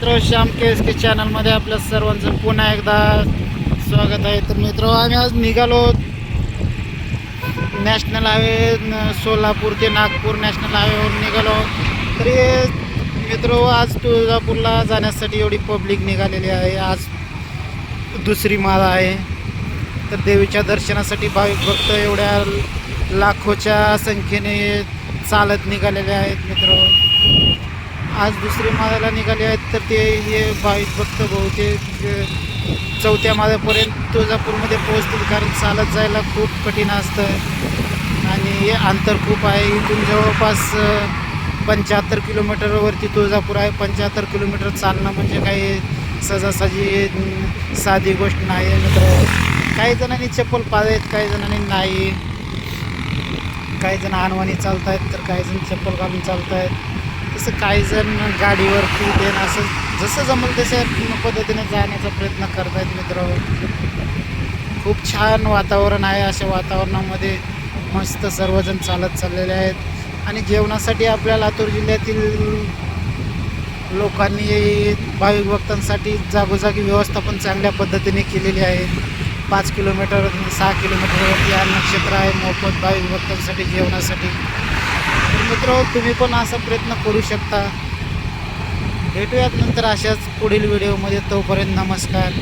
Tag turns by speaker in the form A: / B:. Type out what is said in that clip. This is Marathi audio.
A: मित्र श्याम के चॅनलमध्ये आपल्या सर्वांचं पुन्हा एकदा स्वागत आहे. तर मित्र आम्ही आज निघालो नॅशनल हायवे सोलापूर ते नागपूर नॅशनल हायवेवर निघालो. तरी मित्र आज तुळजापूरला जाण्यासाठी एवढी पब्लिक निघालेली आहे. आज दुसरी माळा आहे. तर देवीच्या दर्शनासाठी भाविक भक्त एवढ्या लाखोच्या संख्येने चालत निघालेले आहेत. मित्र आज दुसरी माळ्याला निघाले आहेत. तर ते हे भाविक भक्त बहुतेक चौथ्या माळ्यापर्यंत तुळजापूरमध्ये पोहोचतील, कारण चालत जायला खूप कठीण असतं आणि हे अंतर खूप आहे. इथून जवळपास 75 किलोमीटरवरती तुळजापूर आहे. 75 किलोमीटर चालणं म्हणजे काही सहजासहजी साधी गोष्ट नाही. मित्र काही जणांनी चप्पल पाळत, काही जणांनी नाही. काही जण अनवाणी चालत आहेत, तर काही जण चप्पल घालून चालत आहेत. तसं काही जण गाडीवरती देणं असं जसं जमलं तशा पद्धतीने जाण्याचा प्रयत्न करत आहेत. मित्र खूप छान वातावरण आहे. अशा वातावरणामध्ये मस्त सर्वजण चालत चाललेले आहेत. आणि जेवणासाठी आपल्या लातूर जिल्ह्यातील लोकांनी भाविक भक्तांसाठी जागोजागी व्यवस्था पण चांगल्या पद्धतीने केलेली आहे. 5 किलोमीटर 6 किलोमीटरवरती अन्नक्षेत्र आहे मोफत भाविक भक्तांसाठी जेवणासाठी. तर मित्र तुम्ही पण असा प्रयत्न करू शकता. भेटूयात नंतर अशाच पुढील व्हिडिओमध्ये. तोपर्यंत नमस्कार.